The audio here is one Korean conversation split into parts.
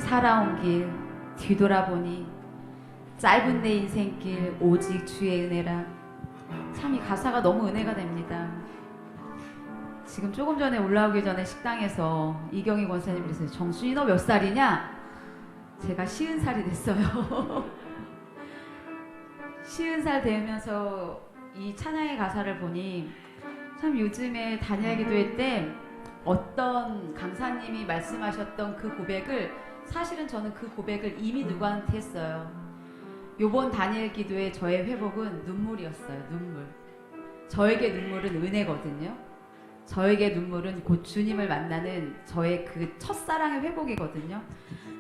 살아온 길 뒤돌아보니 짧은 내 인생길 오직 주의 은혜라. 참 이 가사가 너무 은혜가 됩니다. 지금 조금 전에 올라오기 전에 식당에서 이경희 권사님 그랬어요. 정순이 너 몇 살이냐? 제가 50살이 됐어요. 50살 되면서 이 찬양의 가사를 보니 참 요즘에 다니엘 기도회 때 어떤 강사님이 말씀하셨던 그 고백을 사실은 저는 그 고백을 이미 누구한테 했어요. 요번 다니엘 기도회 저의 회복은 눈물이었어요. 눈물. 저에게 눈물은 은혜거든요. 저에게 눈물은 곧 주님을 만나는 저의 그 첫사랑의 회복이거든요.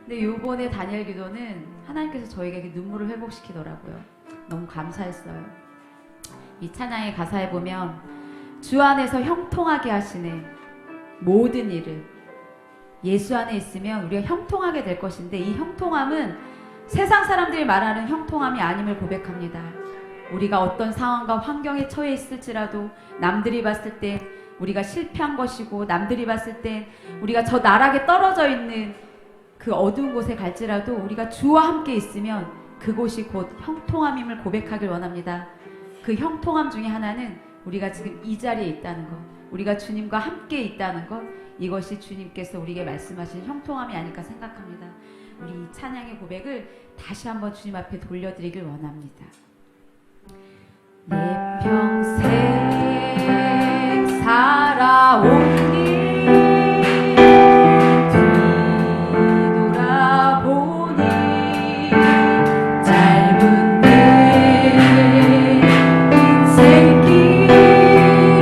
근데 요번에 다니엘 기도는 하나님께서 저에게 눈물을 회복시키더라고요. 너무 감사했어요. 이 찬양의 가사에 보면 주 안에서 형통하게 하시네 모든 일을. 예수 안에 있으면 우리가 형통하게 될 것인데 이 형통함은 세상 사람들이 말하는 형통함이 아님을 고백합니다. 우리가 어떤 상황과 환경에 처해 있을지라도 남들이 봤을 때 우리가 실패한 것이고 남들이 봤을 때 우리가 저 나락에 떨어져 있는 그 어두운 곳에 갈지라도 우리가 주와 함께 있으면 그곳이 곧 형통함임을 고백하길 원합니다. 그 형통함 중에 하나는 우리가 지금 이 자리에 있다는 것, 우리가 주님과 함께 있다는 것, 이것이 주님께서 우리에게 말씀하신 형통함이 아닐까 생각합니다. 우리 이 찬양의 고백을 다시 한번 주님 앞에 돌려드리길 원합니다. 내 평생 살아온 길 뒤돌아보니 짧은 내 인생길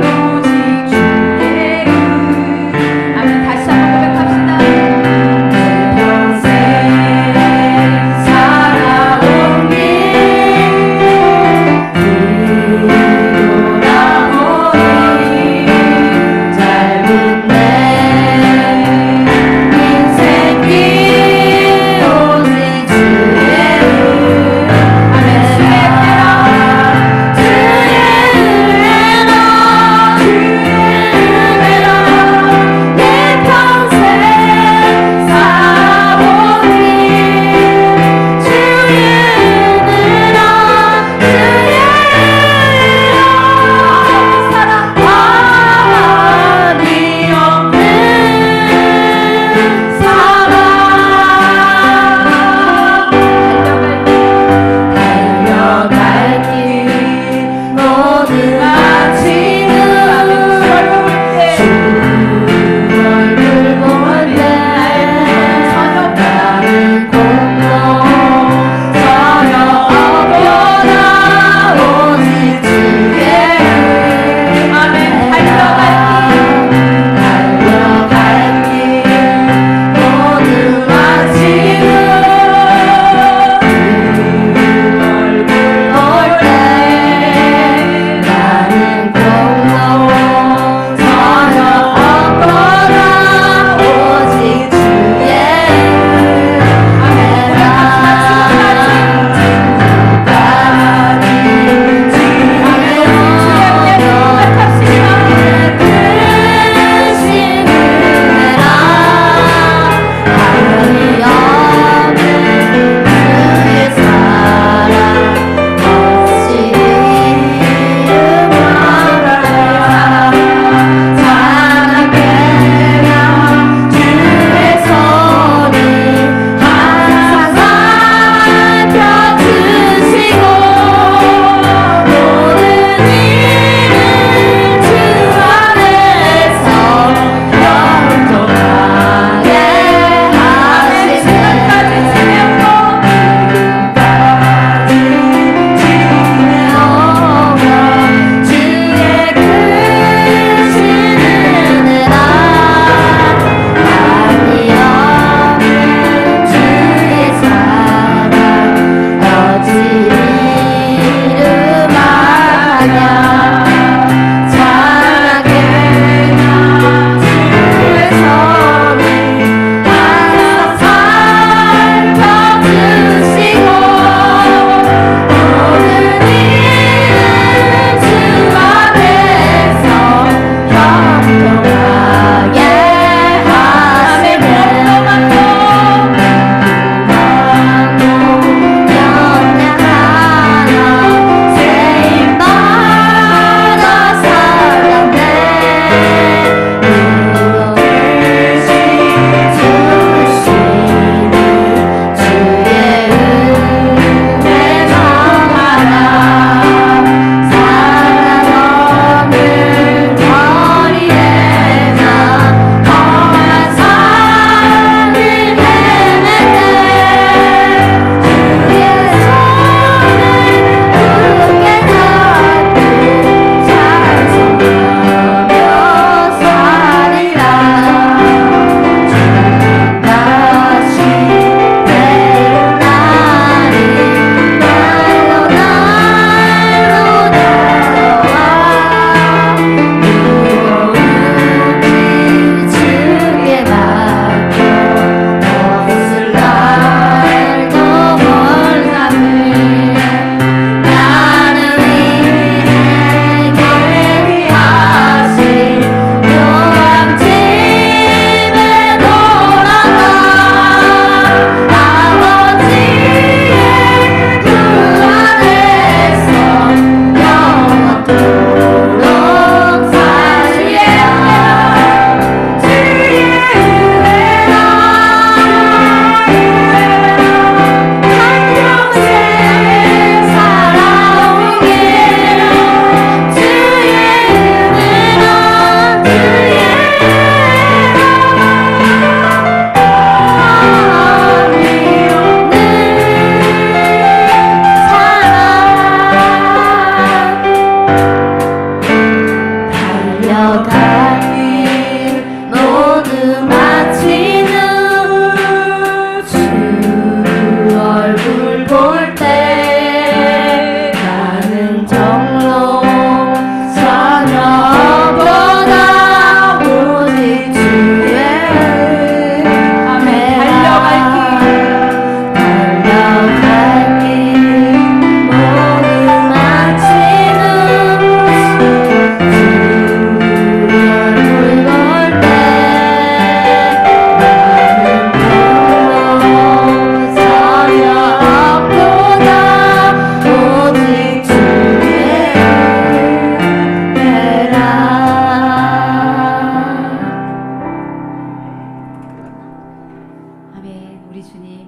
오직 주의 은. 아멘. 다시 한번 고백합시다. 내 평생 살아온 길 뒤돌아보니 짧은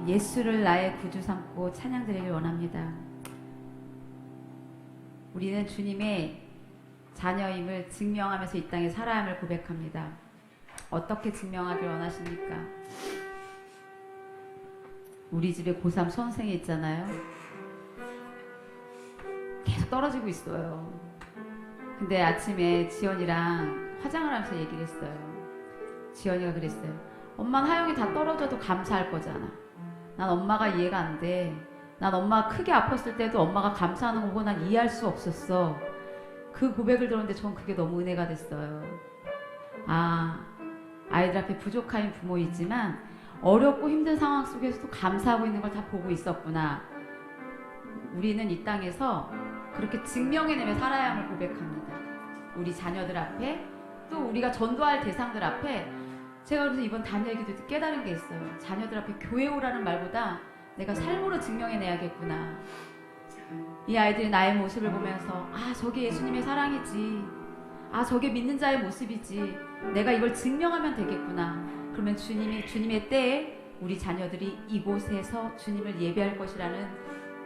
예수를 나의 구주 삼고 찬양드리길 원합니다. 우리는 주님의 자녀임을 증명하면서 이 땅에 살아야 함을 고백합니다. 어떻게 증명하길 원하십니까? 우리 집에 고3 수험생이 있잖아요. 계속 떨어지고 있어요. 근데 아침에 지연이랑 화장을 하면서 얘기를 했어요. 지연이가 그랬어요. 엄마는 하영이 다 떨어져도 감사할 거잖아. 난 엄마가 이해가 안 돼. 난 엄마가 크게 아팠을 때도 엄마가 감사하는 거 보고 난 이해할 수 없었어. 그 고백을 들었는데 전 그게 너무 은혜가 됐어요. 아이들 앞에 부족한 부모이지만 어렵고 힘든 상황 속에서도 감사하고 있는 걸 다 보고 있었구나. 우리는 이 땅에서 그렇게 증명해내며 살아야 함을 고백합니다. 우리 자녀들 앞에, 또 우리가 전도할 대상들 앞에. 제가 그래서 이번 단열 기도 때 깨달은 게 있어요. 자녀들 앞에 교회 오라는 말보다 내가 삶으로 증명해내야겠구나. 이 아이들이 나의 모습을 보면서 저게 예수님의 사랑이지, 저게 믿는 자의 모습이지, 내가 이걸 증명하면 되겠구나. 그러면 주님의 때에 우리 자녀들이 이곳에서 주님을 예배할 것이라는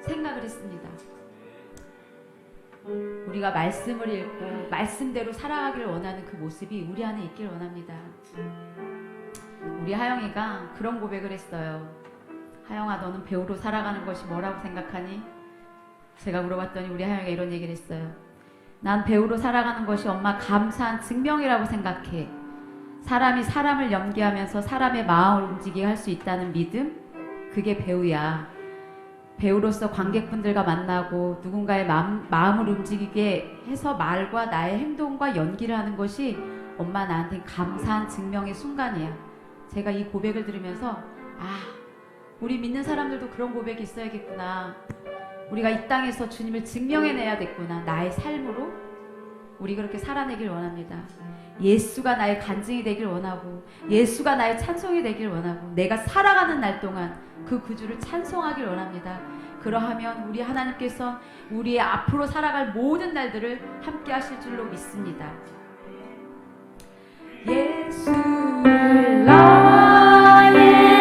생각을 했습니다. 우리가 말씀을 읽고 말씀대로 살아가길 원하는 그 모습이 우리 안에 있길 원합니다. 우리 하영이가 그런 고백을 했어요. 하영아, 너는 배우로 살아가는 것이 뭐라고 생각하니? 제가 물어봤더니 우리 하영이가 이런 얘기를 했어요. 난 배우로 살아가는 것이 엄마 감사한 증명이라고 생각해. 사람이 사람을 연기하면서 사람의 마음을 움직이게 할 수 있다는 믿음? 그게 배우야. 배우로서 관객분들과 만나고 누군가의 마음을 움직이게 해서 말과 나의 행동과 연기를 하는 것이 엄마 나한테 감사한 증명의 순간이야. 제가 이 고백을 들으면서 우리 믿는 사람들도 그런 고백이 있어야겠구나. 우리가 이 땅에서 주님을 증명해내야겠구나. 나의 삶으로 우리 그렇게 살아내길 원합니다. 예수가 나의 간증이 되길 원하고, 예수가 나의 찬송이 되길 원하고, 내가 살아가는 날 동안 그 구주를 찬송하길 원합니다. 그러하면 우리 하나님께서 우리의 앞으로 살아갈 모든 날들을 함께 하실 줄로 믿습니다. 예수를 Yeah.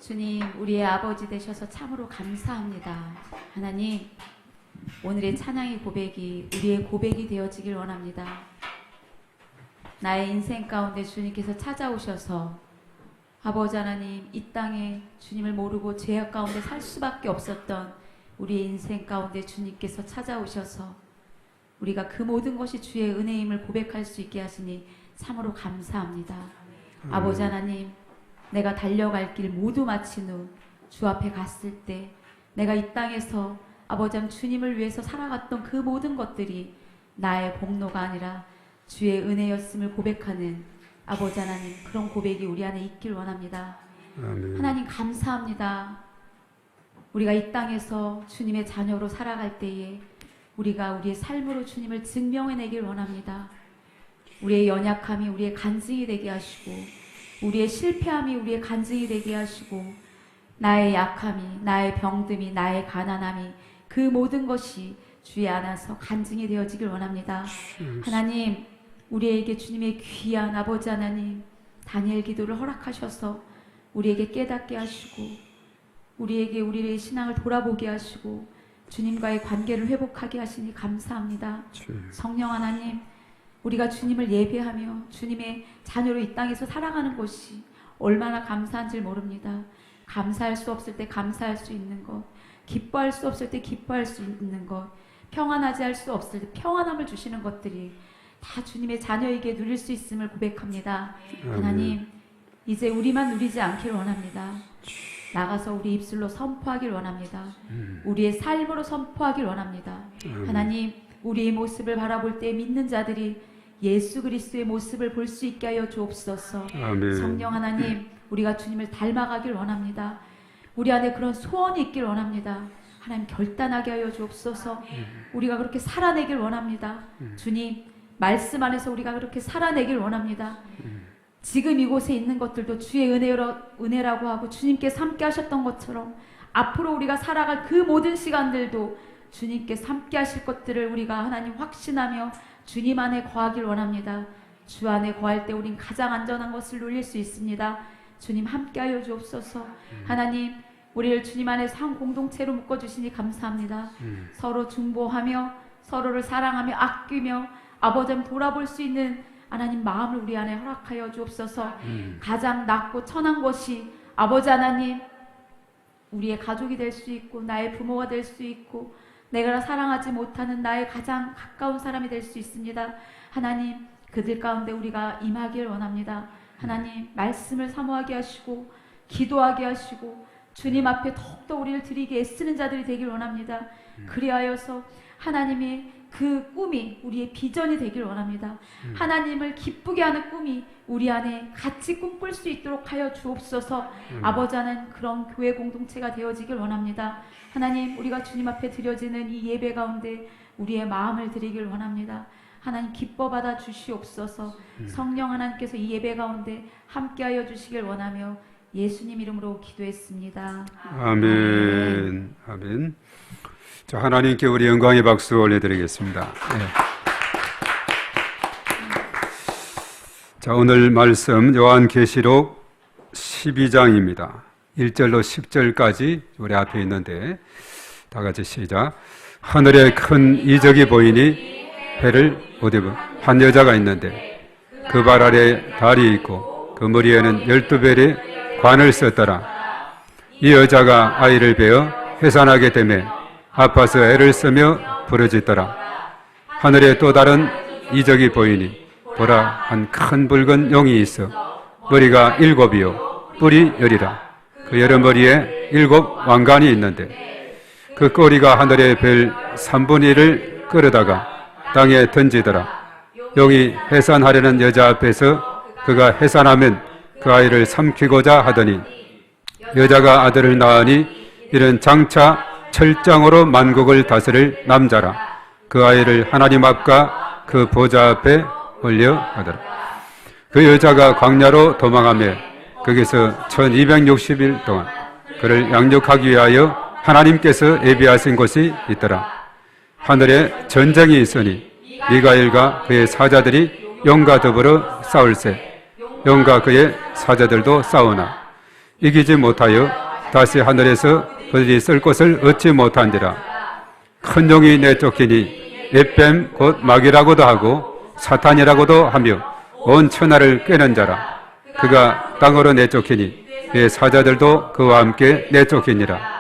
주님, 우리의 아버지 되셔서 참으로 감사합니다. 하나님, 오늘의 찬양의 고백이 우리의 고백이 되어지길 원합니다. 나의 인생 가운데 주님께서 찾아오셔서 아버지 하나님, 이 땅에 주님을 모르고 죄악 가운데 살 수밖에 없었던 우리의 인생 가운데 주님께서 찾아오셔서 우리가 그 모든 것이 주의 은혜임을 고백할 수 있게 하시니 참으로 감사합니다. 아버지 하나님, 내가 달려갈 길 모두 마친 후 주 앞에 갔을 때 내가 이 땅에서 아버지 하나님 주님을 위해서 살아갔던 그 모든 것들이 나의 공로가 아니라 주의 은혜였음을 고백하는 아버지 하나님, 그런 고백이 우리 안에 있길 원합니다. 아멘. 하나님 감사합니다. 우리가 이 땅에서 주님의 자녀로 살아갈 때에 우리가 우리의 삶으로 주님을 증명해내길 원합니다. 우리의 연약함이 우리의 간증이 되게 하시고, 우리의 실패함이 우리의 간증이 되게 하시고, 나의 약함이, 나의 병듦이, 나의 가난함이, 그 모든 것이 주의 안에서 간증이 되어지길 원합니다. 하나님, 우리에게 주님의 귀한 아버지 하나님 다니엘 기도를 허락하셔서 우리에게 깨닫게 하시고, 우리에게 우리의 신앙을 돌아보게 하시고, 주님과의 관계를 회복하게 하시니 감사합니다. 성령 하나님, 우리가 주님을 예배하며 주님의 자녀로 이 땅에서 살아가는 것이 얼마나 감사한지 모릅니다. 감사할 수 없을 때 감사할 수 있는 것, 기뻐할 수 없을 때 기뻐할 수 있는 것, 평안하지 할 수 없을 때 평안함을 주시는 것들이 다 주님의 자녀에게 누릴 수 있음을 고백합니다. 하나님, 이제 우리만 누리지 않기를 원합니다. 나가서 우리 입술로 선포하길 원합니다. 우리의 삶으로 선포하길 원합니다. 하나님, 우리의 모습을 바라볼 때 믿는 자들이 예수 그리스도의 모습을 볼 수 있게 하여 주옵소서. 아멘. 성령 하나님, 우리가 주님을 닮아가길 원합니다. 우리 안에 그런 소원이 있길 원합니다. 하나님, 결단하게 하여 주옵소서. 우리가 그렇게 살아내길 원합니다. 주님, 말씀 안에서 우리가 그렇게 살아내길 원합니다. 지금 이곳에 있는 것들도 주의 은혜라고 하고 주님께서 함께 하셨던 것처럼 앞으로 우리가 살아갈 그 모든 시간들도 주님께서 함께 하실 것들을 우리가 하나님 확신하며 주님 안에 거하길 원합니다. 주 안에 거할 때 우린 가장 안전한 것을 누릴 수 있습니다. 주님 함께 하여 주옵소서. 하나님, 우리를 주님 안에서 한 공동체로 묶어주시니 감사합니다. 서로 중보하며 서로를 사랑하며 아끼며 아버지 돌아볼 수 있는 하나님 마음을 우리 안에 허락하여 주옵소서. 가장 낮고 천한 것이 아버지 하나님, 우리의 가족이 될 수 있고 나의 부모가 될 수 있고 내가 사랑하지 못하는 나의 가장 가까운 사람이 될 수 있습니다. 하나님, 그들 가운데 우리가 임하길 원합니다. 하나님, 말씀을 사모하게 하시고 기도하게 하시고 주님 앞에 더욱더 우리를 드리게 애쓰는 자들이 되길 원합니다. 그리하여서 하나님의 그 꿈이 우리의 비전이 되길 원합니다. 하나님을 기쁘게 하는 꿈이 우리 안에 같이 꿈꿀 수 있도록 하여 주옵소서. 아버지 하나님, 그런 교회 공동체가 되어지길 원합니다. 하나님, 우리가 주님 앞에 드려지는 이 예배 가운데 우리의 마음을 드리길 원합니다. 하나님, 기뻐 받아 주시옵소서. 성령 하나님께서 이 예배 가운데 함께하여 주시길 원하며 예수님 이름으로 기도했습니다. 아멘. 아멘. 자, 하나님께 우리 영광의 박수 올려드리겠습니다. 네. 자, 오늘 말씀 요한계시록 12장입니다. 1절로 10절까지 우리 앞에 있는데 다 같이 시작. 하늘에 큰 이적이 보이니 해를 못 입은 한 여자가 있는데 그 발 아래에 달이 있고 그 머리에는 12별의 관을 썼더라. 이 여자가 아이를 베어 해산하게 되매 아파서 애를 쓰며 부르짖더라. 하늘에 또 다른 이적이 보이니 보라, 한 큰 붉은 용이 있어 머리가 7이요 뿔이 10이라. 그 여러 머리에 7 왕관이 있는데 그 꼬리가 하늘의 별 3분의 1을 끌어다가 땅에 던지더라. 용이 해산하려는 여자 앞에서 그가 해산하면 그 아이를 삼키고자 하더니 여자가 아들을 낳으니 이는 장차 철장으로 만국을 다스릴 남자라. 그 아이를 하나님 앞과 그 보좌 앞에 올려 하더라. 그 여자가 광야로 도망하며 거기서 1260일 동안 그를 양육하기 위하여 하나님께서 예비하신 곳이 있더라. 하늘에 전쟁이 있으니 미가엘과 그의 사자들이 용과 더불어 싸울세. 용과 그의 사자들도 싸우나 이기지 못하여 다시 하늘에서 그들이 쓸 곳을 얻지 못한디라. 큰 용이 내쫓기니 에뱀 곧 마귀라고도 하고 사탄이라고도 하며 온 천하를 꿰는 자라. 그가 땅으로 내쫓기니 그의 사자들도 그와 함께 내쫓기니라.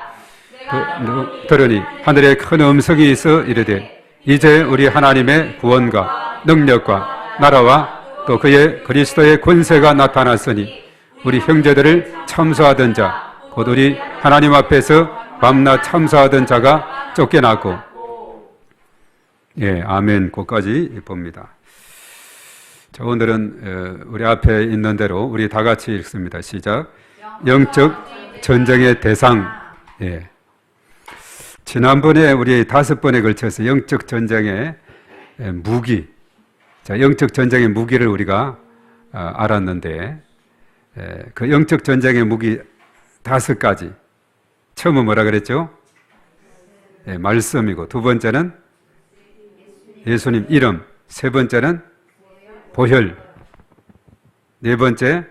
들으니 하늘에 큰 음성이 있어 이르되 이제 우리 하나님의 구원과 능력과 나라와 또 그의 그리스도의 권세가 나타났으니 우리 형제들을 참소하던 자 곧 우리 하나님 앞에서 밤낮 참소하던 자가 쫓겨났고. 예, 아멘. 그까지 봅니다. 자, 오늘은 우리 앞에 있는 대로 우리 다 같이 읽습니다. 시작. 영적 전쟁의 대상. 예. 지난번에 우리 5번에 걸쳐서 영적 전쟁의 무기, 자, 영적 전쟁의 무기를 우리가 알았는데, 그 영적 전쟁의 무기 5가지. 처음은 뭐라 그랬죠? 예, 말씀이고, 두 번째는 예수님 이름, 세 번째는 보혈, 네 번째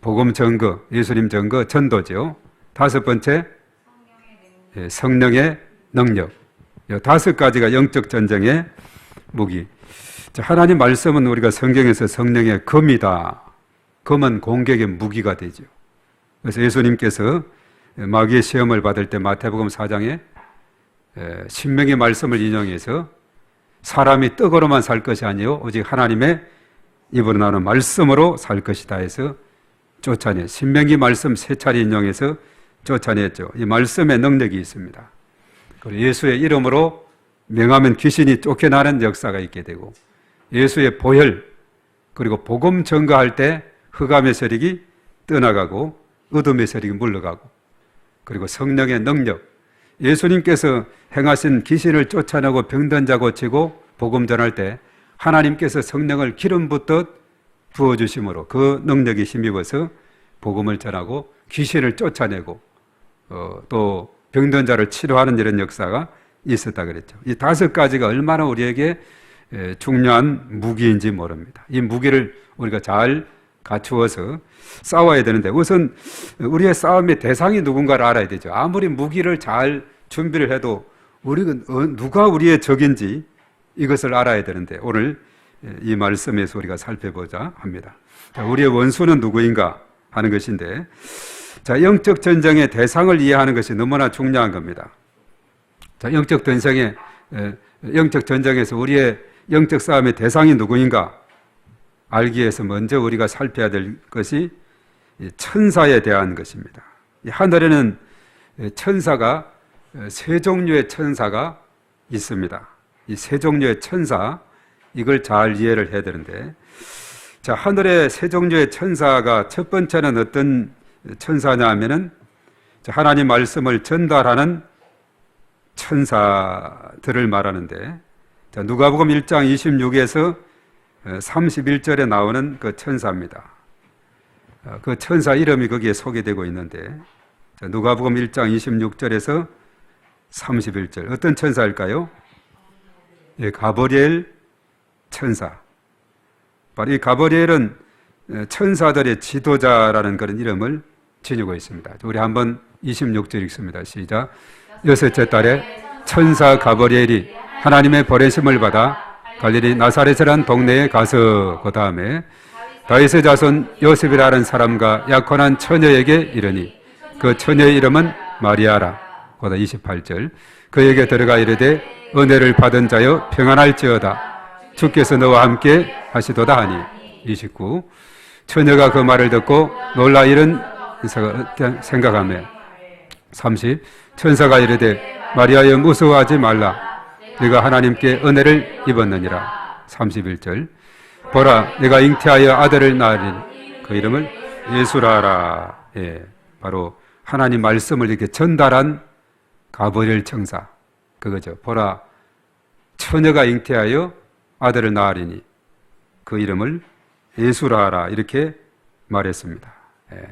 복음 증거, 예수님 증거, 전도죠. 5번째 성령의 능력. 5가지가 영적 전쟁의 무기. 자, 하나님 말씀은 우리가 성경에서 성령의 검이다. 검은 공격의 무기가 되죠. 그래서 예수님께서 마귀의 시험을 받을 때 마태복음 4장에 신명의 말씀을 인용해서 사람이 떡으로만 살 것이 아니요 오직 하나님의 입으로 나오는 말씀으로 살 것이다 해서 쫓아내. 신명기 말씀 3차례 인용해서 쫓아냈죠. 이 말씀의 능력이 있습니다. 그리고 예수의 이름으로 명하면 귀신이 쫓겨나는 역사가 있게 되고, 예수의 보혈 그리고 복음 전가할 때 흑암의 세력이 떠나가고 어둠의 세력이 물러가고, 그리고 성령의 능력, 예수님께서 행하신 귀신을 쫓아내고 병든 자 고치고 복음 전할 때 하나님께서 성령을 기름 붓듯 부어주심으로 그 능력이 힘입어서 복음을 전하고 귀신을 쫓아내고 또 병든 자를 치료하는 이런 역사가 있었다 그랬죠. 이 5가지가 얼마나 우리에게 중요한 무기인지 모릅니다. 이 무기를 우리가 잘 갖추어서 싸워야 되는데, 우선 우리의 싸움의 대상이 누군가를 알아야 되죠. 아무리 무기를 잘 준비를 해도 우리가 누가 우리의 적인지 이것을 알아야 되는데, 오늘 이 말씀에서 우리가 살펴보자 합니다. 자, 우리의 원수는 누구인가 하는 것인데, 자, 영적 전쟁의 대상을 이해하는 것이 너무나 중요한 겁니다. 자, 영적 전쟁에서 우리의 영적 싸움의 대상이 누구인가 알기 위해서 먼저 우리가 살펴야 될 것이 천사에 대한 것입니다. 하늘에는 천사가, 3종류의 천사가 있습니다. 이 3종류의 천사, 이걸 잘 이해를 해야 되는데, 자, 하늘의 3종류의 천사가 첫 번째는 어떤 천사냐 하면은 하나님 말씀을 전달하는 천사들을 말하는데, 자, 누가복음 1장 26에서 31절에 나오는 그 천사입니다. 그 천사 이름이 거기에 소개되고 있는데, 자, 누가복음 1장 26절에서 31절 어떤 천사일까요? 예, 가브리엘 천사. 바로 이 가브리엘은 천사들의 지도자라는 그런 이름을 지니고 있습니다. 우리 한번 26절 읽습니다. 시작. 6째 달에 천사 가브리엘이 하나님의 보내심을 받아 갈릴리 나사렛이라는 동네에 가서 그 다음에 다윗의 자손 요셉이라는 사람과 약혼한 처녀에게 이르니 그 처녀의 이름은 마리아라. 보다 28절. 그에게 들어가 이르되 은혜를 받은 자여 평안할지어다. 주께서 너와 함께 하시도다 하니. 29. 처녀가 그 말을 듣고 놀라 이른 생각하며. 30. 천사가 이르되 마리아여 무서워하지 말라. 네가 하나님께 은혜를 입었느니라. 31절. 보라 내가 잉태하여 아들을 낳으리니 그 이름을 예수라라. 예, 바로 하나님 말씀을 이렇게 전달한 가브리엘 천사 그거죠. 보라 처녀가 잉태하여 아들을 낳으리니 그 이름을 예수라라. 이렇게 말했습니다. 예.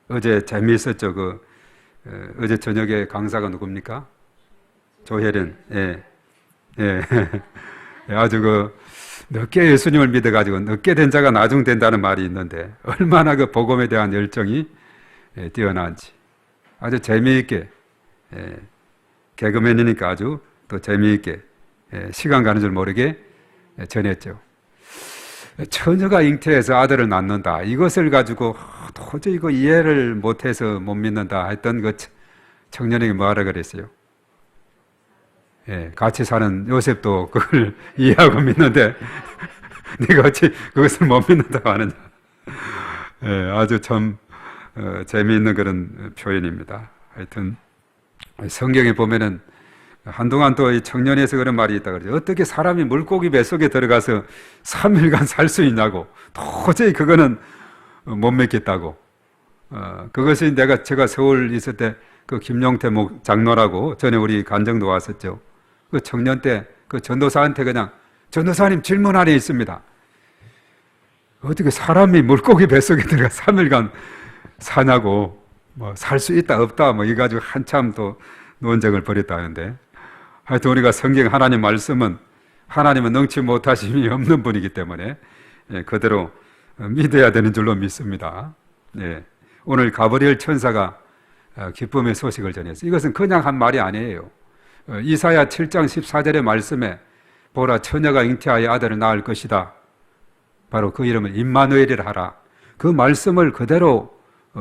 어제 재미있었죠. 어제 저녁에 강사가 누굽니까? 조혜련. 예. 예. 아주 늦게 예수님을 믿어가지고 늦게 된 자가 나중 된다는 말이 있는데, 얼마나 그 복음에 대한 열정이 뛰어난지 아주 재미있게 개그맨이니까 아주 또 재미있게 시간 가는 줄 모르게 전했죠. 처녀가 잉태해서 아들을 낳는다. 이것을 가지고 도저히 이거 이해를 못해서 못 믿는다 했던 그 청년에게 뭐하라 그랬어요? 같이 사는 요셉도 그걸 이해하고 믿는데 네가 어찌 그것을 못 믿는다고 하느냐. 아주 참 재미있는 그런 표현입니다. 하여튼 성경에 보면은 한동안 또 이 청년에서 그런 말이 있다 그러죠. 어떻게 사람이 물고기 뱃속에 들어가서 3일간 살 수 있냐고. 도저히 그거는 못 믿겠다고. 그것이 제가 서울 있을 때 그 김용태 장로라고 전에 우리 간정도 왔었죠. 그 청년 때 그 전도사한테 그냥 전도사님 질문 안에 있습니다. 어떻게 사람이 물고기 뱃속에 들어가 3일간 사냐고. 뭐 살 수 있다 없다 뭐 이가지고 한참 또 논쟁을 벌였다는데, 하여튼 우리가 성경 하나님 말씀은 하나님은 능치 못하심이 없는 분이기 때문에 그대로 믿어야 되는 줄로 믿습니다. 오늘 가브리엘 천사가 기쁨의 소식을 전했어요. 이것은 그냥 한 말이 아니에요. 이사야 7장 14절의 말씀에 보라 처녀가 잉태하여 아들을 낳을 것이다. 바로 그 이름을 임마누엘이라 하라. 그 말씀을 그대로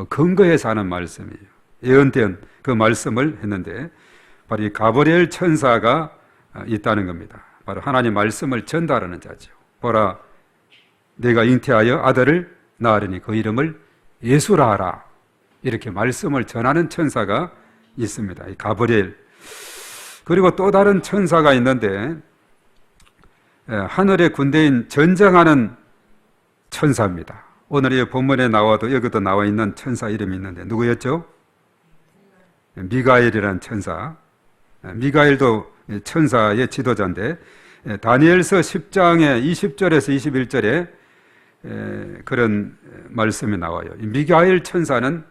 근거해서 하는 말씀이에요. 예언된 그 말씀을 했는데 바로 이 가브리엘 천사가 있다는 겁니다. 바로 하나님 말씀을 전달하는 자죠. 보라 내가 잉태하여 아들을 낳으리니 그 이름을 예수라 하라. 이렇게 말씀을 전하는 천사가 있습니다. 이 가브리엘. 그리고 또 다른 천사가 있는데 하늘의 군대인 전쟁하는 천사입니다. 오늘 이 본문에 나와도 여기도 나와 있는 천사 이름이 있는데 누구였죠? 미가엘이라는 천사. 미가엘도 천사의 지도자인데 다니엘서 10장의 20절에서 21절에 그런 말씀이 나와요. 미가엘 천사는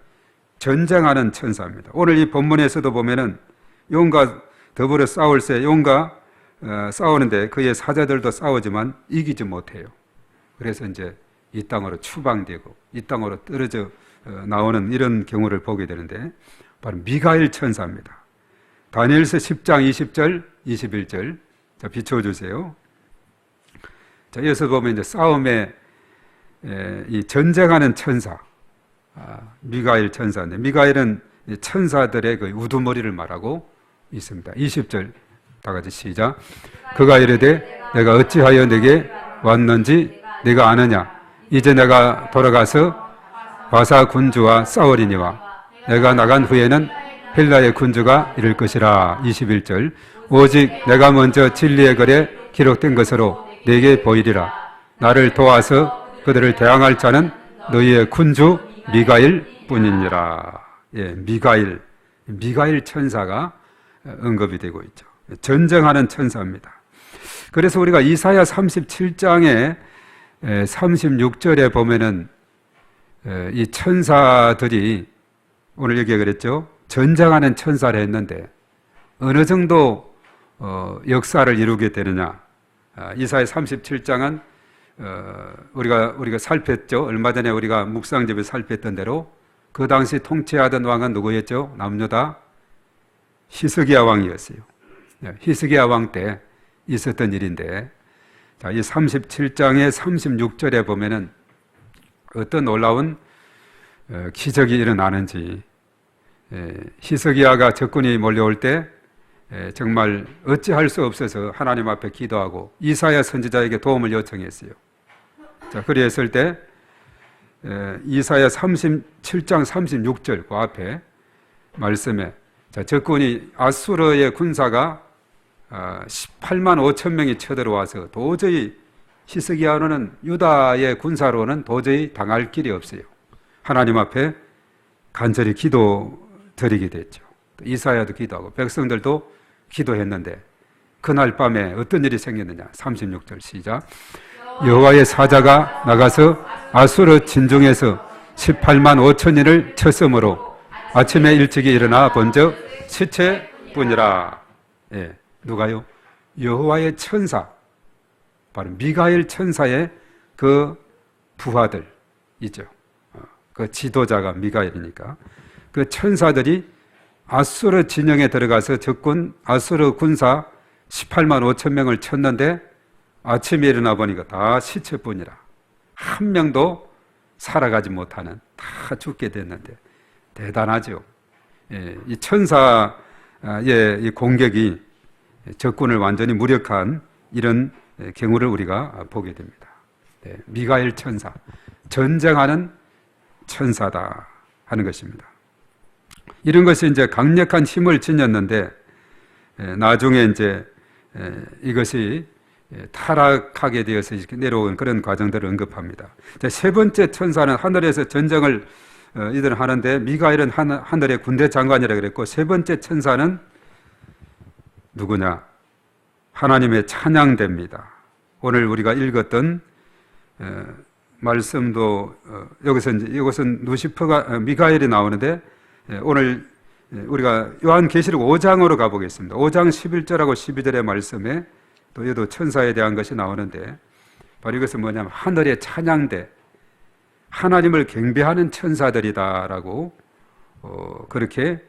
전쟁하는 천사입니다. 오늘 이 본문에서도 보면은 용과 더불어 싸울 때 용과 싸우는데 그의 사자들도 싸우지만 이기지 못해요. 그래서 이제 이 땅으로 추방되고 이 땅으로 떨어져 나오는 이런 경우를 보게 되는데 바로 미가엘 천사입니다. 다니엘서 10장 20절, 21절 자 비춰주세요. 자 여기서 보면 이제 싸움에 이 전쟁하는 천사 미가엘 천사인데 미가엘은 천사들의 그 우두머리를 말하고 있습니다. 20절 다 같이 시작. 그가 이르되 내가 어찌하여 내게 왔는지 네가 아느냐. 이제 내가 돌아가서 바사 군주와 싸우리니와 내가 나간 후에는 헬라의 군주가 이를 것이라. 21절 오직 내가 먼저 진리의 글에 기록된 것으로 네게 보이리라. 나를 도와서 그들을 대항할 자는 너희의 군주 미가엘 뿐이니라. 미가엘 천사가 언급이 되고 있죠. 전쟁하는 천사입니다. 그래서 우리가 이사야 37장에 36절에 보면은 이 천사들이 오늘 여기에 그랬죠. 전쟁하는 천사를 했는데 어느 정도 역사를 이루게 되느냐. 이사야 37장은 우리가 살폈죠. 얼마 전에 우리가 묵상집에 살폈던 대로 그 당시 통치하던 왕은 누구였죠? 남유다 히스기야 왕이었어요. 히스기야 왕 때 있었던 일인데 자, 이 37장의 36절에 보면은 어떤 놀라운 기적이 일어나는지 히스기야가 적군이 몰려올 때 정말 어찌할 수 없어서 하나님 앞에 기도하고 이사야 선지자에게 도움을 요청했어요. 자, 그랬을 때 이사야 37장 36절 그 앞에 말씀에 자, 적군이 아수르의 군사가 18만 5천 명이 쳐들어와서 도저히 히스기야로는 유다의 군사로는 도저히 당할 길이 없어요. 하나님 앞에 간절히 기도 드리게 됐죠. 이사야도 기도하고 백성들도 기도했는데 그날 밤에 어떤 일이 생겼느냐. 36절 시작. 여호와의 사자가 나가서 아수르 진중에서 18만 5천인을 쳤으므로 아침에 일찍이 일어나 본즉 시체뿐이라. 누가요? 여호와의 천사, 바로 미가엘 천사의 그 부하들 있죠. 그 지도자가 미가엘이니까 그 천사들이 아수르 진영에 들어가서 적군 아수르 군사 18만 5천 명을 쳤는데 아침에 일어나 보니까 다 시체뿐이라. 한 명도 살아가지 못하는, 다 죽게 됐는데 대단하죠. 예, 이 천사의 이 공격이 적군을 완전히 무력한 이런 경우를 우리가 보게 됩니다. 네, 미가엘 천사, 전쟁하는 천사다 하는 것입니다. 이런 것이 이제 강력한 힘을 지녔는데 나중에 이제 이것이 타락하게 되어서 이렇게 내려온 그런 과정들을 언급합니다. 세 번째 천사는 하늘에서 전쟁을 이들은 하는데 미가엘은 하늘의 군대 장관이라고 그랬고, 세 번째 천사는 누구냐? 하나님의 찬양대입니다. 오늘 우리가 읽었던 말씀도 이것은 루시퍼가 미가엘이 나오는데, 오늘 우리가 요한계시록 5장으로 가보겠습니다. 5장 11절하고 12절의 말씀에 또 여도 천사에 대한 것이 나오는데, 바로 이것은 뭐냐면 하늘의 찬양대, 하나님을 경배하는 천사들이다라고 그렇게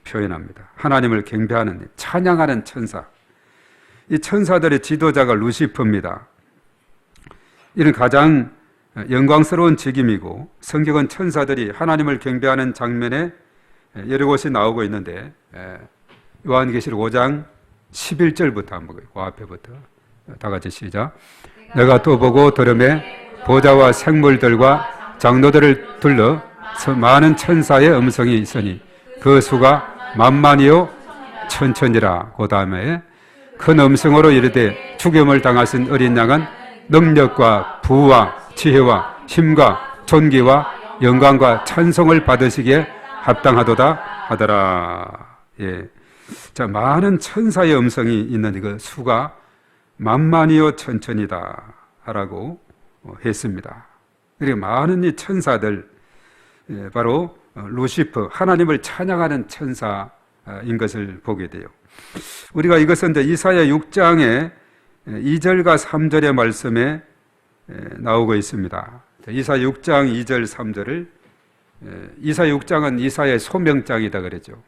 표현합니다. 하나님을 경배하는, 찬양하는 천사. 이 천사들의 지도자가 루시퍼입니다. 이는 가장 영광스러운 직임이고, 성경은 천사들이 하나님을 경배하는 장면에 여러 곳이 나오고 있는데, 요한계시록 5장 11절부터 한번 그 앞에부터 다 같이 시작. 내가 또 보고 들음에 보좌와 생물들과 장로들을 둘러 많은 천사의 음성이 있으니 그 수가 만만이요 천천이라. 그 다음에 큰 음성으로 이르되 죽임을 당하신 어린 양은 능력과 부와 지혜와 힘과 존귀와 영광과 찬송을 받으시기에 합당하도다 하더라. 예. 자, 많은 천사의 음성이 있는 그 수가 만만이요 천천이다 라고 했습니다. 그리고 많은 이 천사들, 바로 루시퍼, 하나님을 찬양하는 천사인 것을 보게 돼요. 우리가 이것은 이제 이사야 6장의 2절과 3절의 말씀에 나오고 있습니다. 이사야 6장 2절 3절을, 이사야 6장은 이사야의 소명장이다 그랬죠.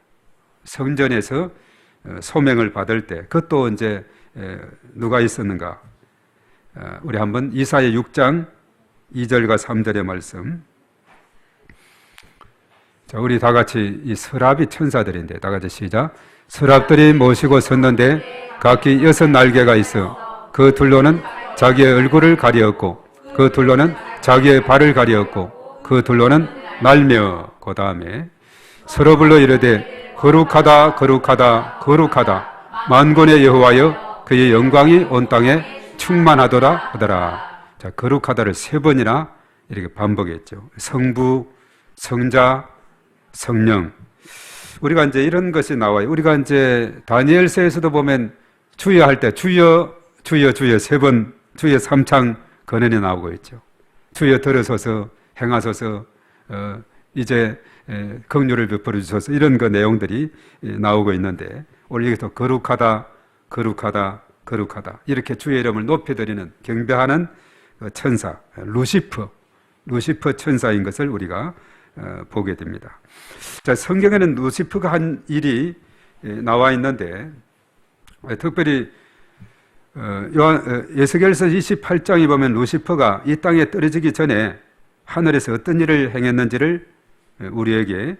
성전에서 소명을 받을 때, 그것도 이제 누가 있었는가? 우리 한번 이사야 6장 2절과 3절의 말씀. 자, 우리 다 같이 이 서랍이 천사들인데, 다 같이 시작. 서랍들이 모시고 섰는데 각기 6날개가 있어 그 둘로는 자기의 얼굴을 가리었고 그 둘로는 자기의 발을 가리었고 그 둘로는 날며, 그 다음에 서로 불러 이르되 거룩하다 거룩하다 거룩하다 만군의 여호와여 그의 영광이 온 땅에 충만하더라 하더라. 자, 거룩하다를 3번이나 이렇게 반복했죠. 성부, 성자, 성령. 우리가 이제 이런 것이 나와요. 우리가 이제 다니엘서에서도 보면 주여 할 때 주여 주여 주여 3번, 주여 3창 건언이 나오고 있죠. 주여 들어서서 행하소서, 이제 긍휼을 베풀어 주소서, 이런 그 내용들이 나오고 있는데, 오늘 여기서 거룩하다 거룩하다 거룩하다 이렇게 주의 이름을 높여드리는, 경배하는 천사 루시퍼 천사인 것을 우리가 보게 됩니다. 자, 성경에는 루시퍼가 한 일이 나와 있는데, 특별히 에스겔서 28장에 보면 루시퍼가 이 땅에 떨어지기 전에 하늘에서 어떤 일을 행했는지를 우리에게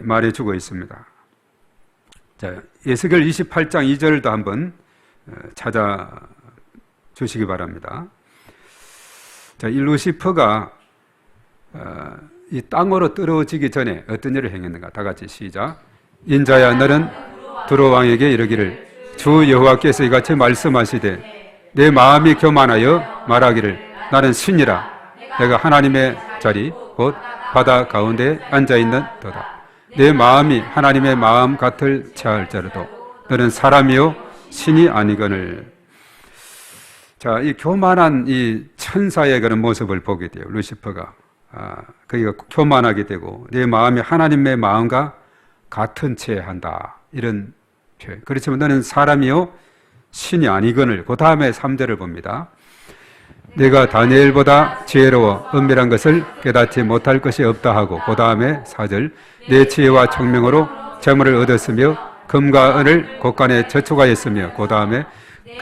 말해주고 있습니다. 자, 에스겔 28장 2절도 한번 찾아주시기 바랍니다. 자, 이 루시퍼가 이 땅으로 떨어지기 전에 어떤 일을 행했는가? 다 같이 시작. 인자야, 너는 두로 왕에게 이르기를 주 여호와께서 이같이 말씀하시되 내 마음이 교만하여 말하기를 나는 신이라. 내가 하나님의 자리 곧 바다 가운데 앉아있는 도다. 내 마음이 하나님의 마음 같을 체할지라도 너는 사람이요 신이 아니거늘. 자, 이 교만한 이 천사의 그런 모습을 보게 돼요. 루시퍼가 그가 교만하게 되고 내 마음이 하나님의 마음과 같은 채 한다, 이런 표현. 그렇지만 너는 사람이요 신이 아니거늘. 그 다음에 3절을 봅니다. 내가 다니엘보다 지혜로워 은밀한 것을 깨닫지 못할 것이 없다 하고, 그 다음에 4절, 내 지혜와 총명으로 재물을 얻었으며 금과 은을 곳간에 저축하였으며, 그 다음에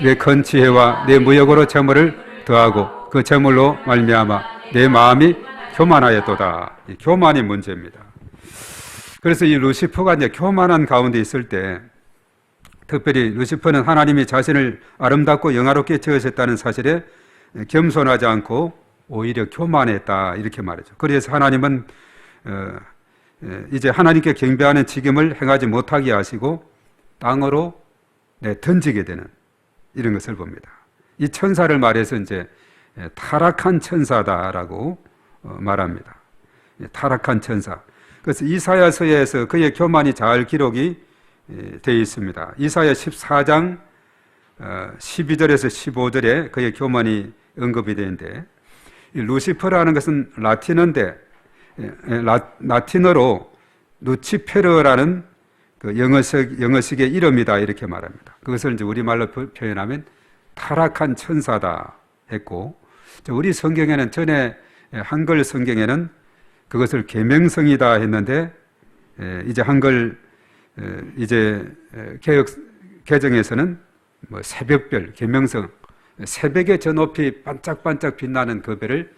내 큰 지혜와 내 무역으로 재물을 더하고 그 재물로 말미암아 내 마음이 교만하였도다. 이 교만이 문제입니다. 그래서 이 루시퍼가 이제 교만한 가운데 있을 때, 특별히 루시퍼는 하나님이 자신을 아름답고 영화롭게 지으셨다는 사실에 겸손하지 않고 오히려 교만했다, 이렇게 말이죠. 그래서 하나님은 이제 하나님께 경배하는 직임을 행하지 못하게 하시고 땅으로 던지게 되는 이런 것을 봅니다. 이 천사를 말해서 이제 타락한 천사다라고 말합니다. 타락한 천사. 그래서 이사야서에서 그의 교만이 잘 기록이 되어 있습니다. 이사야 14장 12절에서 15절에 그의 교만이 언급이 되는데, 루시퍼라는 것은 라틴어인데 라틴어로 루치페르라는 그 영어식의 이름이다, 이렇게 말합니다. 그것을 이제 우리말로 표현하면 타락한 천사다 했고, 우리 성경에는 전에 한글 성경에는 그것을 계명성이다 했는데, 이제 한글 이제 개역 개정에서는 뭐 새벽별, 계명성, 새벽의 저 높이 반짝반짝 빛나는 그 별을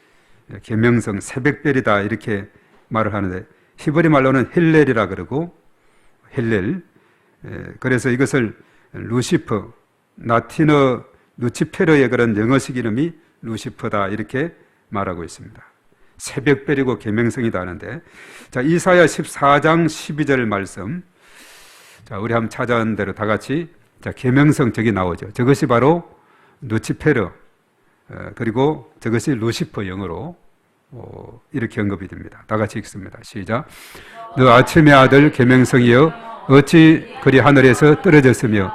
계명성, 새벽별이다, 이렇게 말을 하는데, 히브리 말로는 헬렐이라 그러고, 헬렐. 그래서 이것을 루시퍼, 라틴어 루치페르의 그런 영어식 이름이 루시퍼다, 이렇게 말하고 있습니다. 새벽별이고 계명성이다 하는데, 자, 이사야 14장 12절 말씀. 자, 우리 한번 찾아온 대로 다 같이, 자, 계명성, 저기 나오죠. 저것이 바로 루치페르, 그리고 저것이 루시퍼, 영어로 이렇게 언급이 됩니다. 다 같이 읽습니다. 시작. 너 아침의 아들 계명성이여, 어찌 그리 하늘에서 떨어졌으며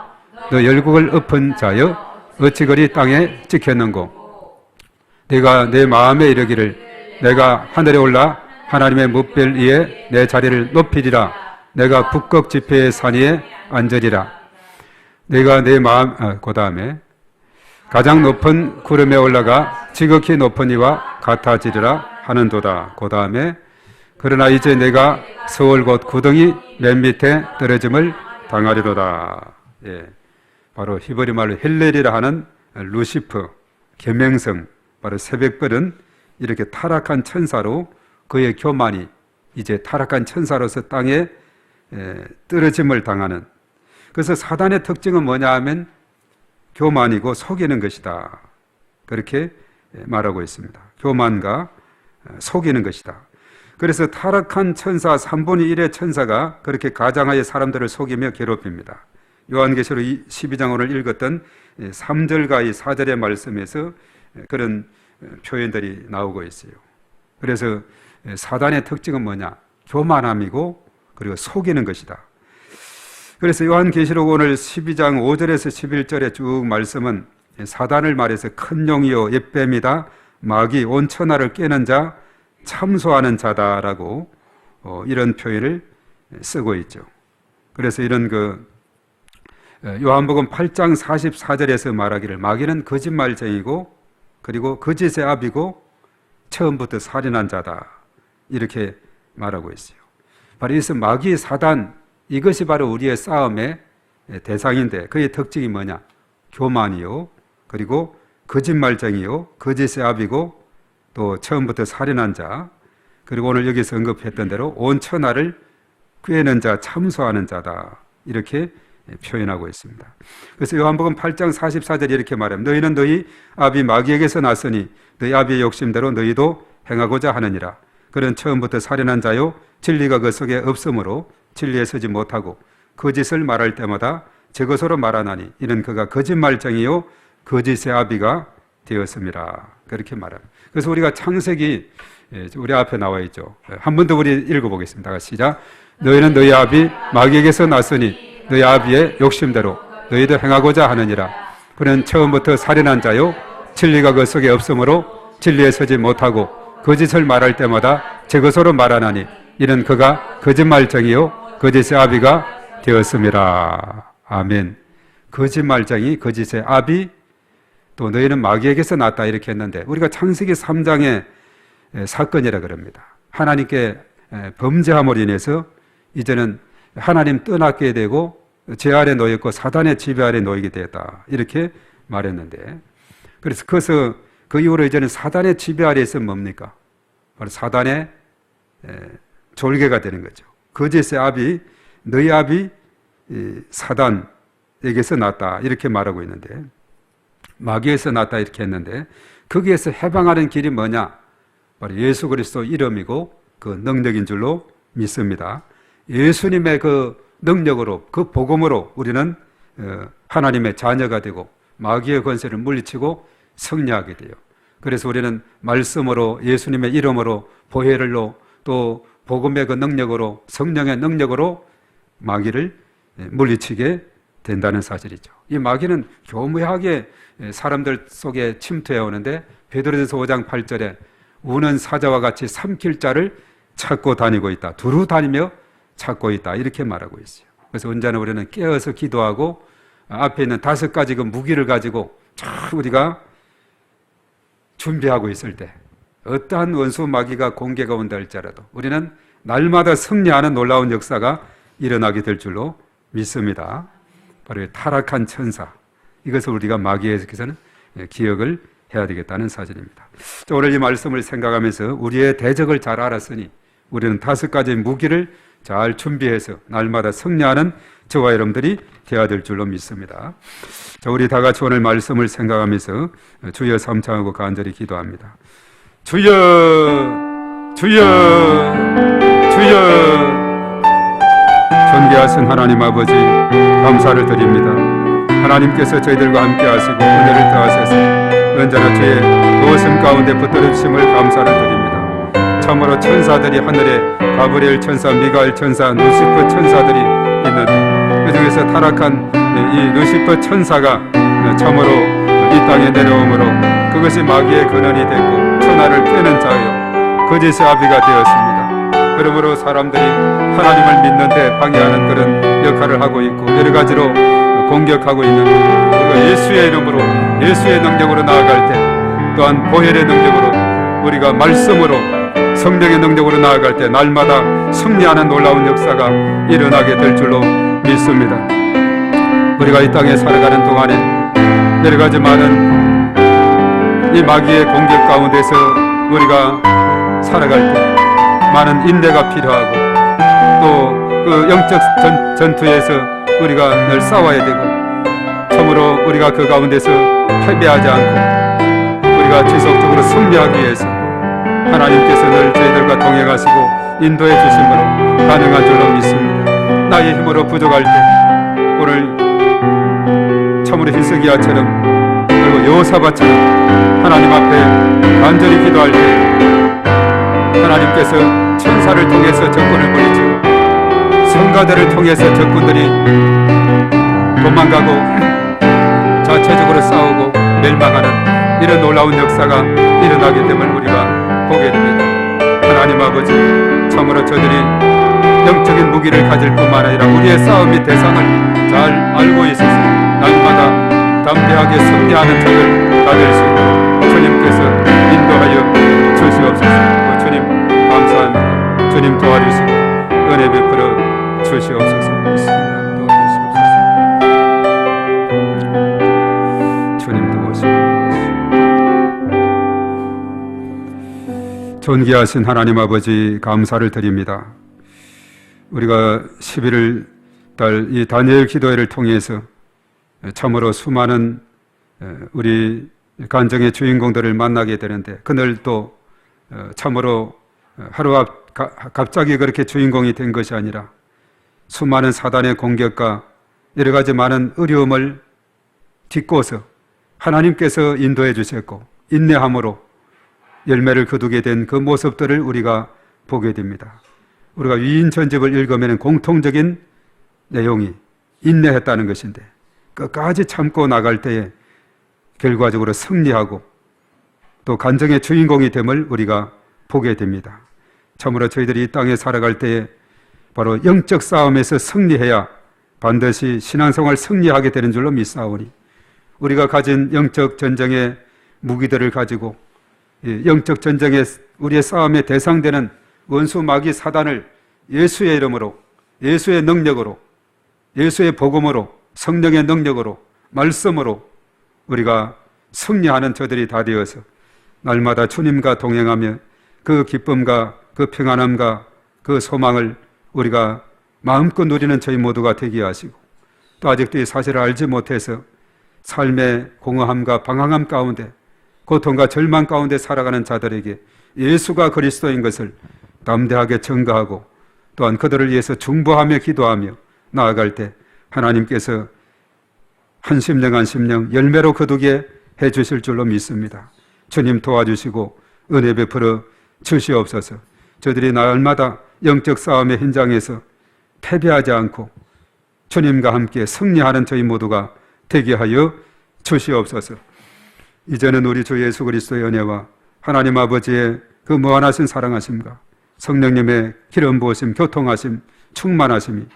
너 열국을 엎은 자여, 어찌 그리 땅에 찍혔는고. 내가 내 마음에 이르기를 내가 하늘에 올라 하나님의 뭇별 위에 내 자리를 높이리라. 내가 북극 지폐의 산 위에 앉으리라. 내가 내 마음, 그 다음에 가장 높은 구름에 올라가 지극히 높은 이와 같아지리라 하는도다. 그 다음에 그러나 이제 내가 서울 곧 구덩이 맨 밑에 떨어짐을 당하리로다. 예, 바로 히브리 말로 헬렐이라 하는 루시퍼, 계명성, 바로 새벽별은 이렇게 타락한 천사로 그의 교만이 이제 타락한 천사로서 땅에 떨어짐을 당하는. 그래서 사단의 특징은 뭐냐 하면 교만이고 속이는 것이다, 그렇게 말하고 있습니다. 교만과 속이는 것이다. 그래서 타락한 천사 3분의 1의 천사가 그렇게 가장하여 사람들을 속이며 괴롭힙니다. 요한계시록 12장 오늘 읽었던 3절과 이 4절의 말씀에서 그런 표현들이 나오고 있어요. 그래서 사단의 특징은 뭐냐? 교만함이고 그리고 속이는 것이다. 그래서 요한계시록 오늘 12장 5절에서 11절의 쭉 말씀은 사단을 말해서 큰 용이요 옛뱀이다, 마귀 온 천하를 깨는 자, 참소하는 자다라고 이런 표현을 쓰고 있죠. 그래서 이런 요한복음 8장 44절에서 말하기를 마귀는 거짓말쟁이고 그리고 거짓의 아비고 처음부터 살인한 자다, 이렇게 말하고 있어요. 바로 이것은 마귀, 사단, 이것이 바로 우리의 싸움의 대상인데 그의 특징이 뭐냐? 교만이요, 그리고 거짓말쟁이요, 거짓의 아비고 또 처음부터 살인한 자, 그리고 오늘 여기서 언급했던 대로 온 천하를 꿰는 자, 참소하는 자다, 이렇게 표현하고 있습니다. 그래서 요한복음 8장 44절에 이렇게 말합니다. 너희는 너희 아비 마귀에게서 났으니 너희 아비의 욕심대로 너희도 행하고자 하느니라. 그는 처음부터 살인한 자요, 진리가 그 속에 없으므로 진리에 서지 못하고 거짓을 말할 때마다 제 것으로 말하나니 이는 그가 거짓말쟁이요 거짓의 아비가 되었습니다. 그렇게 말합니다. 그래서 우리가 창세기 우리 앞에 나와 있죠. 한 번 더 우리 읽어보겠습니다. 시작. 너희는 너희 아비 마귀에게서 났으니 너희 아비의 욕심대로 너희도 행하고자 하느니라. 그는 처음부터 살인한 자요 진리가 그 속에 없으므로 진리에 서지 못하고 거짓을 말할 때마다 제 것으로 말하나니 이는 그가 거짓말쟁이요 거짓의 아비가 되었습니다. 아멘. 거짓말쟁이, 거짓의 아비, 또 너희는 마귀에게서 났다 이렇게 했는데 우리가 창세기 3장의 사건이라 그럽니다. 하나님께 범죄함으로 인해서 이제는 하나님 떠나게 되고 죄 아래 놓였고 사단의 지배 아래 놓이게 되었다 이렇게 말했는데, 그래서 그 이후로 이제는 사단의 지배 아래에서 뭡니까? 바로 사단의 졸개가 되는 거죠. 거짓의 아비, 너희 아비 사단에게서 났다 이렇게 말하고 있는데, 마귀에서 났다 이렇게 했는데, 거기에서 해방하는 길이 뭐냐? 바로 예수 그리스도 이름이고 그 능력인 줄로 믿습니다. 예수님의 그 능력으로, 그 복음으로 우리는 하나님의 자녀가 되고 마귀의 권세를 물리치고 승리하게 돼요. 그래서 우리는 말씀으로, 예수님의 이름으로, 보혈로, 또 복음의 그 능력으로, 성령의 능력으로 마귀를 물리치게 된다는 사실이죠. 이 마귀는 교묘하게 사람들 속에 침투해 오는데, 베드로전서 5장 8절에 우는 사자와 같이 삼킬 자를 찾고 다니고 있다, 두루 다니며 찾고 있다 이렇게 말하고 있어요. 그래서 언제나 우리는 깨어서 기도하고 앞에 있는 5가지 그 무기를 가지고 쫙 우리가 준비하고 있을 때 어떠한 원수 마귀가 공개가 온다 할지라도 우리는 날마다 승리하는 놀라운 역사가 일어나게 될 줄로 믿습니다. 바로 타락한 천사, 이것을 우리가 마귀에게서는 기억을 해야 되겠다는 사실입니다. 오늘 이 말씀을 생각하면서 우리의 대적을 잘 알았으니 우리는 5가지 무기를 잘 준비해서 날마다 승리하는 저와 여러분들이 되어야 될 줄로 믿습니다. 자, 우리 다 같이 오늘 말씀을 생각하면서 주여 삼창하고 간절히 기도합니다. 주여, 주여, 주여. 존귀하신 하나님 아버지, 감사를 드립니다. 하나님께서 저희들과 함께 하시고 은혜를 더하셔서 언제나 주의 도우심 가운데 붙들어 주심을 감사를 드립니다. 참으로 천사들이 하늘에 가브리엘 천사, 미가엘 천사, 루시퍼 천사들이 있는 그 중에서 타락한 이 루시퍼 천사가 참으로 이 땅에 내려오므로 그것이 마귀의 근원이 됐고 천하를 깨는 자요 거짓의 아비가 되었습니다. 그러므로 사람들이 하나님을 믿는데 방해하는 그런 역할을 하고 있고 여러 가지로 공격하고 있는 예수의 이름으로, 예수의 능력으로 나아갈 때, 또한 보혈의 능력으로, 우리가 말씀으로, 성령의 능력으로 나아갈 때 날마다 승리하는 놀라운 역사가 일어나게 될 줄로 믿습니다. 우리가 이 땅에 살아가는 동안에 여러 가지 많은 이 마귀의 공격 가운데서 우리가 살아갈 때 많은 인내가 필요하고 또 그 영적 전투에서 우리가 늘 싸워야 되고, 참으로 우리가 그 가운데서 패배하지 않고 우리가 지속적으로 승리하기 위해서 하나님께서 늘 저희들과 동행하시고 인도해 주심으로 가능한 줄로 믿습니다. 나의 힘으로 부족할 때 오늘 참으로 히스기야처럼 그리고 여호사밧처럼 하나님 앞에 간절히 기도할 때 하나님께서 천사를 통해서 적군을 물리치고 성가대를 통해서 적군들이 도망가고 자체적으로 싸우고 멸망하는 이런 놀라운 역사가 일어나게 됨을 우리가 보게 됩니다. 하나님 아버지, 참으로 저들이 영적인 무기를 가질 뿐만 아니라 우리의 싸움의 대상을 잘 알고 있어서 날마다 담대하게 승리하는 자들 다 될 수 있도록 주님께서 인도하여 주시옵소서. 주님 감사합니다. 주님 도와주시고 은혜 베풀어 주시옵소서. 있습니다. 도와주시옵소서. 주님 도와주시옵소서. 존귀하신 하나님 아버지, 감사를 드립니다. 우리가 11월 달 이 다니엘 기도회를 통해서 참으로 수많은 우리 간증의 주인공들을 만나게 되는데, 그늘 또 참으로 하루 갑자기 그렇게 주인공이 된 것이 아니라 수많은 사단의 공격과 여러 가지 많은 어려움을 딛고서 하나님께서 인도해 주셨고 인내함으로 열매를 거두게 된 그 모습들을 우리가 보게 됩니다. 우리가 위인 전집을 읽으면 공통적인 내용이 인내했다는 것인데, 끝까지 참고 나갈 때에 결과적으로 승리하고 또 간증의 주인공이 됨을 우리가 보게 됩니다. 참으로 저희들이 이 땅에 살아갈 때에 바로 영적 싸움에서 승리해야 반드시 신앙생활 승리하게 되는 줄로 믿사오니 우리가 가진 영적 전쟁의 무기들을 가지고 영적 전쟁의 우리의 싸움의 대상되는 원수 마귀 사단을 예수의 이름으로, 예수의 능력으로, 예수의 복음으로, 성령의 능력으로, 말씀으로 우리가 승리하는 저들이 다 되어서 날마다 주님과 동행하며 그 기쁨과 그 평안함과 그 소망을 우리가 마음껏 누리는 저희 모두가 되게 하시고, 또 아직도 이 사실을 알지 못해서 삶의 공허함과 방황함 가운데, 고통과 절망 가운데 살아가는 자들에게 예수가 그리스도인 것을 담대하게 증거하고, 또한 그들을 위해서 중보하며 기도하며 나아갈 때 하나님께서 한 심령 한 심령 열매로 거두게 해주실 줄로 믿습니다. 주님 도와주시고 은혜 베풀어 주시옵소서. 저들이 날마다 영적 싸움의 현장에서 패배하지 않고 주님과 함께 승리하는 저희 모두가 되게 하여 주시옵소서. 이제는 우리 주 예수 그리스도의 은혜와 하나님 아버지의 그 무한하신 사랑하심과 성령님의 기름 부으심, 교통하심, 충만하심이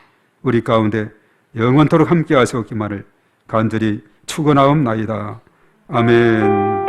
우리 가운데 영원토록 함께 하시옵기만을 간절히 축원하옵나이다. 아멘.